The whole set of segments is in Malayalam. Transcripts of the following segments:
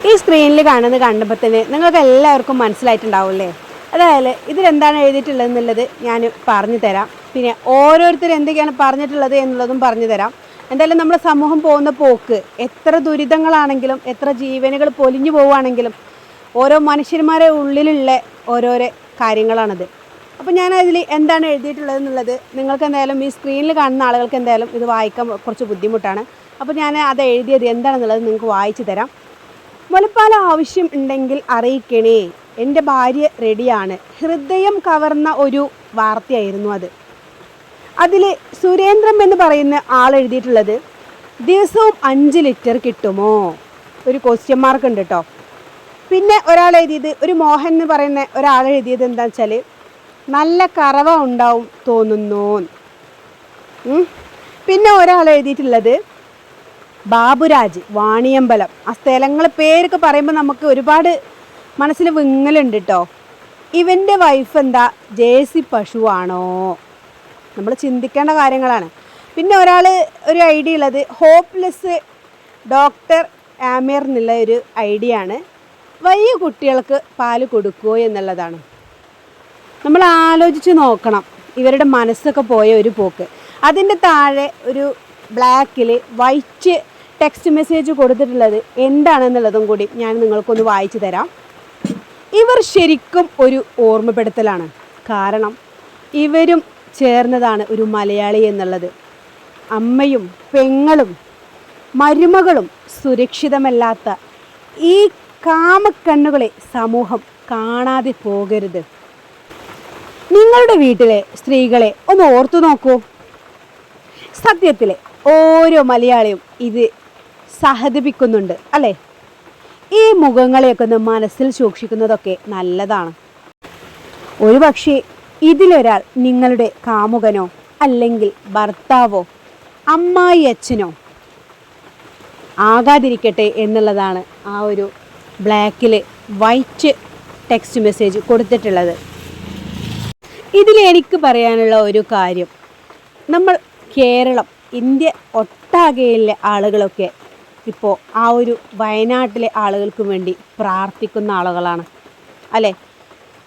ഈ സ്ക്രീനിൽ കണ്ടപ്പോൾ തന്നെ നിങ്ങൾക്ക് എല്ലാവർക്കും മനസ്സിലായിട്ടുണ്ടാവില്ലേ? അതായത് ഇതിലെന്താണ് എഴുതിയിട്ടുള്ളത് എന്നുള്ളത് ഞാൻ പറഞ്ഞു തരാം. പിന്നെ ഓരോരുത്തർ എന്തൊക്കെയാണ് പറഞ്ഞിട്ടുള്ളത് എന്നുള്ളതും പറഞ്ഞു തരാം. എന്തായാലും നമ്മുടെ സമൂഹം പോകുന്ന പോക്ക് എത്ര ദുരിതങ്ങളാണെങ്കിലും എത്ര ജീവനുകൾ പൊലിഞ്ഞു പോവുകയാണെങ്കിലും ഓരോ മനുഷ്യന്മാരുടെ ഉള്ളിലുള്ള ഓരോരോ കാര്യങ്ങളാണത്. അപ്പോൾ ഞാൻ അതിൽ എന്താണ് എഴുതിയിട്ടുള്ളത് എന്നുള്ളത് നിങ്ങൾക്ക് എന്തായാലും ഈ സ്ക്രീനിൽ കാണുന്ന ആളുകൾക്ക് എന്തായാലും ഇത് വായിക്കാൻ കുറച്ച് ബുദ്ധിമുട്ടാണ്. അപ്പോൾ ഞാൻ അത് എഴുതിയത് എന്താണെന്നുള്ളത് നിങ്ങൾക്ക് വായിച്ചു തരാം. മുലപ്പാൽ ആവശ്യം ഉണ്ടെങ്കിൽ അറിയിക്കണേ, എൻ്റെ ഭാര്യ റെഡിയാണ്. ഹൃദയം കവർന്ന ഒരു വാർത്തയായിരുന്നു അത്. അതിൽ സുരേന്ദ്രൻ എന്ന് പറയുന്ന ആൾ എഴുതിയിട്ടുള്ളത് ദിവസവും 5 ലിറ്റർ കിട്ടുമോ, ഒരു ക്വസ്റ്റ്യൻ മാർക്ക് ഉണ്ട് കേട്ടോ. പിന്നെ ഒരാൾ എഴുതിയത്, ഒരു മോഹൻ എന്ന് പറയുന്ന ഒരാൾ എഴുതിയത് എന്താ വെച്ചാൽ നല്ല കറവ ഉണ്ടാവും തോന്നുന്നു. പിന്നെ ഒരാൾ എഴുതിയിട്ടുള്ളത് ബാബുരാജ് വാണിയമ്പലം. ആ സ്ഥലങ്ങൾ പേരൊക്കെ പറയുമ്പോൾ നമുക്ക് ഒരുപാട് മനസ്സിൽ വിങ്ങലുണ്ട് കേട്ടോ. ഇവൻ്റെ വൈഫ് എന്താ ജേഴ്സി പശുവാണോ? നമ്മൾ ചിന്തിക്കേണ്ട കാര്യങ്ങളാണ്. പിന്നെ ഒരാൾ ഒരു ഐഡിയ ഉള്ളത് ഹോപ്പ്ലെസ് ഡോക്ടർ ആമിർ എന്നുള്ള ഒരു ഐഡിയ ആണ്. വലിയ കുട്ടികൾക്ക് പാല് കൊടുക്കുമോ എന്നുള്ളതാണ്. നമ്മൾ ആലോചിച്ച് നോക്കണം ഇവരുടെ മനസ്സൊക്കെ പോയ ഒരു പോക്ക്. അതിൻ്റെ താഴെ ഒരു ബ്ലാക്കിൽ വൈറ്റ് ടെക്സ്റ്റ് മെസ്സേജ് കൊടുത്തിട്ടുള്ളത് എന്താണെന്നുള്ളതും കൂടി ഞാൻ നിങ്ങൾക്കൊന്ന് വായിച്ചു തരാം. ഇവർ ശരിക്കും ഒരു ഓർമ്മപ്പെടുത്തലാണ്. കാരണം ഇവരും ചേർന്നതാണ് ഒരു മലയാളി എന്നുള്ളത്. അമ്മയും പെങ്ങളും മരുമകളും സുരക്ഷിതമല്ലാത്ത ഈ കാമക്കണ്ണുകളെ സമൂഹം കാണാതെ പോകരുത്. നിങ്ങളുടെ വീട്ടിലെ സ്ത്രീകളെ ഒന്ന് ഓർത്തു നോക്കൂ. സത്യത്തിലെ ഓരോ മലയാളിയും ഇത് സഹതപിക്കുന്നുണ്ട് അല്ലേ? ഈ മുഖങ്ങളെയൊക്കെ ഒന്ന് മനസ്സിൽ സൂക്ഷിക്കുന്നതൊക്കെ നല്ലതാണ്. ഒരുപക്ഷെ ഇതിലൊരാൾ നിങ്ങളുടെ കാമുകനോ അല്ലെങ്കിൽ ഭർത്താവോ അമ്മായി അച്ഛനോ ആകാതിരിക്കട്ടെ എന്നുള്ളതാണ് ആ ഒരു ബ്ലാക്കിൽ വൈറ്റ് ടെക്സ്റ്റ് മെസ്സേജ് കൊടുത്തിട്ടുള്ളത്. ഇതിൽ എനിക്ക് പറയാനുള്ള ഒരു കാര്യം, നമ്മൾ കേരളം, ഇന്ത്യ ഒട്ടാകെയുള്ള ആളുകളൊക്കെ ഇപ്പോൾ ആ ഒരു വയനാട്ടിലെ ആളുകൾക്ക് വേണ്ടി പ്രാർത്ഥിക്കുന്ന ആളുകളാണ് അല്ലേ?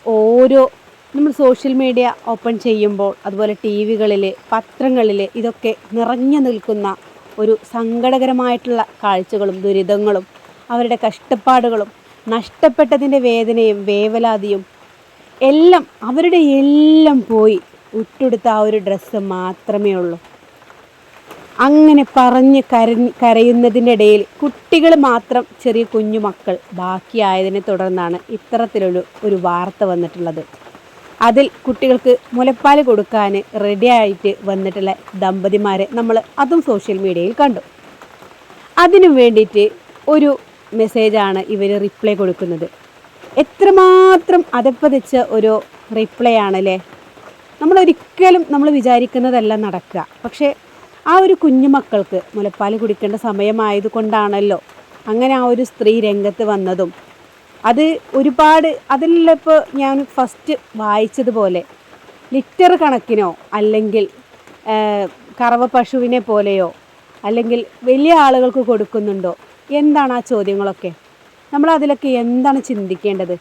ഓരോ നമ്മൾ സോഷ്യൽ മീഡിയ ഓപ്പൺ ചെയ്യുമ്പോൾ, അതുപോലെ ടി വികളിൽ, പത്രങ്ങളിൽ ഇതൊക്കെ നിറഞ്ഞു നിൽക്കുന്ന ഒരു സങ്കടകരമായിട്ടുള്ള കാഴ്ചകളും ദുരിതങ്ങളും അവരുടെ കഷ്ടപ്പാടുകളും നഷ്ടപ്പെട്ടതിൻ്റെ വേദനയും വേവലാതിയും എല്ലാം അവരുടെ എല്ലാം പോയി ഇട്ടെടുത്ത ആ ഒരു ഡ്രസ്സ് മാത്രമേ ഉള്ളൂ. അങ്ങനെ പറഞ്ഞ് കരയുന്നതിൻ്റെ ഇടയിൽ കുട്ടികൾ മാത്രം, ചെറിയ കുഞ്ഞു മക്കൾ ബാക്കിയായതിനെ തുടർന്നാണ് ഇത്തരത്തിലൊരു വാർത്ത വന്നിട്ടുള്ളത്. അതിൽ കുട്ടികൾക്ക് മുലപ്പാൽ കൊടുക്കാൻ റെഡിയായിട്ട് വന്നിട്ടുള്ള ദമ്പതിമാരെ നമ്മൾ അതും സോഷ്യൽ മീഡിയയിൽ കണ്ടു. അതിനു വേണ്ടിയിട്ട് ഒരു മെസ്സേജാണ് ഇവർ റിപ്ലൈ കൊടുക്കുന്നത്. എത്രമാത്രം അതപ്പതിച്ച ഒരു റിപ്ലൈ ആണല്ലേ. നമ്മളൊരിക്കലും നമ്മൾ വിചാരിക്കുന്നതെല്ലാം നടക്കുക. പക്ഷേ ആ ഒരു കുഞ്ഞു മക്കൾക്ക് മുലപ്പാൽ കുടിക്കേണ്ട സമയമായതുകൊണ്ടാണല്ലോ അങ്ങനെ ആ ഒരു സ്ത്രീ രംഗത്ത് വന്നതും. അത് ഒരുപാട് അതിലിപ്പോൾ ഞാൻ ഫസ്റ്റ് വായിച്ചതുപോലെ ലിറ്റർ കണക്കിനോ അല്ലെങ്കിൽ കറവ പശുവിനെ പോലെയോ അല്ലെങ്കിൽ വലിയ ആളുകൾക്ക് കൊടുക്കുന്നുണ്ടോ, എന്താണ് ആ ചോദ്യങ്ങളൊക്കെ? നമ്മൾ അതിലൊക്കെ എന്താണ് ചിന്തിക്കേണ്ടത്?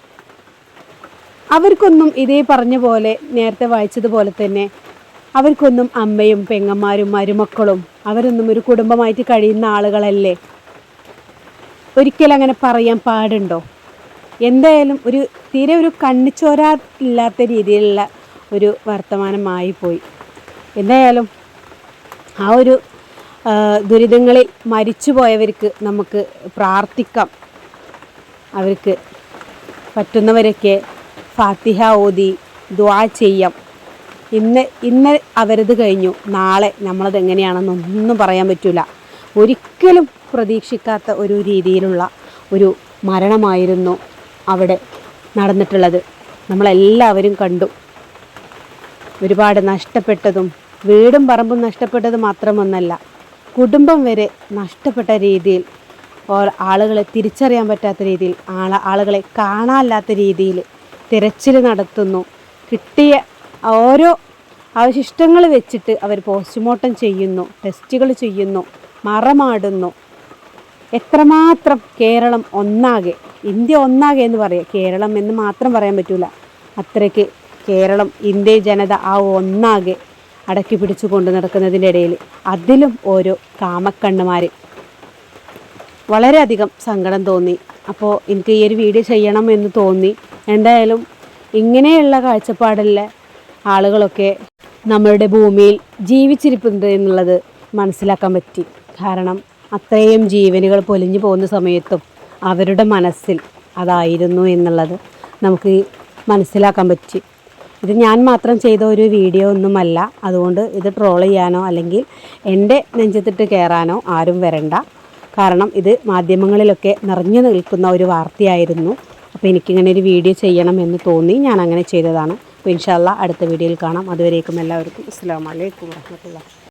അവർക്കൊന്നും ഇതേ പറഞ്ഞ പോലെ നേരത്തെ വായിച്ചതുപോലെ തന്നെ അവർക്കൊന്നും അമ്മയും പെങ്ങന്മാരും മരുമക്കളും അവരൊന്നും ഒരു കുടുംബമായിട്ട് കഴിയുന്ന ആളുകളല്ലേ? ഒരിക്കലും അങ്ങനെ പറയാൻ പാടുണ്ടോ? എന്തായാലും തീരെ ഒരു കണ്ണിച്ചോരായില്ലാത്ത രീതിയിലുള്ള ഒരു വർത്തമാനമായിപ്പോയി. എന്തായാലും ആ ഒരു ദുരിതങ്ങളിൽ മരിച്ചു പോയവർക്ക് നമുക്ക് പ്രാർത്ഥിക്കാം. അവർക്ക് പറ്റുന്നവരൊക്കെ ഫാത്തിഹ ഓതി ദുആ ചെയ്യാം. ഇന്ന് അവരത് കഴിഞ്ഞു, നാളെ നമ്മളത് എങ്ങനെയാണെന്നൊന്നും പറയാൻ പറ്റില്ല. ഒരിക്കലും പ്രതീക്ഷിക്കാത്ത ഒരു രീതിയിലുള്ള ഒരു മരണമായിരുന്നു അവിടെ നടന്നിട്ടുള്ളത്. നമ്മളെല്ലാവരും കണ്ടു. ഒരുപാട് നഷ്ടപ്പെട്ടതും വീടും പറമ്പും നഷ്ടപ്പെട്ടത് മാത്രമൊന്നല്ല, കുടുംബം വരെ നഷ്ടപ്പെട്ട രീതിയിൽ, ആളുകളെ തിരിച്ചറിയാൻ പറ്റാത്ത രീതിയിൽ, ആളുകളെ കാണാനില്ലാത്ത രീതിയിൽ തിരച്ചിൽ നടത്തുന്നു. കിട്ടിയ ഓരോ അവശിഷ്ടങ്ങൾ വെച്ചിട്ട് അവർ പോസ്റ്റ്മോർട്ടം ചെയ്യുന്നു, ടെസ്റ്റുകൾ ചെയ്യുന്നു, മറമാടുന്നു. എത്രമാത്രം കേരളം ഒന്നാകെ, ഇന്ത്യ ഒന്നാകെ എന്ന് പറയാം, കേരളം എന്ന് മാത്രം പറയാൻ പറ്റില്ല. അത്രയ്ക്ക് കേരളം, ഇന്ത്യ ജനത ആ ഒന്നാകെ അടക്കി പിടിച്ചു കൊണ്ട് നടക്കുന്നതിൻ്റെ ഇടയിൽ അതിലും ഓരോ കാമക്കണ്ണുമാർ. വളരെയധികം സങ്കടം തോന്നി. അപ്പോൾ എനിക്ക് ഈ ഒരു വീഡിയോ ചെയ്യണം എന്ന് തോന്നി. എന്തായാലും ഇങ്ങനെയുള്ള കാഴ്ചപ്പാടുള്ള ആളുകളൊക്കെ നമ്മളുടെ ഭൂമിയിൽ ജീവിച്ചിരിപ്പുണ്ട് എന്നുള്ളത് മനസ്സിലാക്കാൻ പറ്റി. കാരണം അത്രയും ജീവനുകൾ പൊലിഞ്ഞു പോകുന്ന സമയത്തും അവരുടെ മനസ്സിൽ അതായിരുന്നു എന്നുള്ളത് നമുക്ക് മനസ്സിലാക്കാൻ പറ്റി. ഇത് ഞാൻ മാത്രം ചെയ്ത ഒരു വീഡിയോ ഒന്നുമല്ല. അതുകൊണ്ട് ഇത് ട്രോൾ ചെയ്യാനോ അല്ലെങ്കിൽ എൻ്റെ നെഞ്ചത്തിട്ട് കയറാനോ ആരും വരണ്ട. കാരണം ഇത് മാധ്യമങ്ങളിലൊക്കെ നിറഞ്ഞു നിൽക്കുന്ന ഒരു വാർത്തയായിരുന്നു. അപ്പോൾ എനിക്കിങ്ങനെ ഒരു വീഡിയോ ചെയ്യണം എന്ന് തോന്നി, ഞാൻ അങ്ങനെ ചെയ്തതാണ്. അപ്പോൾ ഇൻഷാ അല്ലാഹ് അടുത്ത വീഡിയോയിൽ കാണാം. അതുവരേക്കും എല്ലാവർക്കും അസ്സലാമു അലൈക്കും വറഹ്മത്തുള്ളാഹി.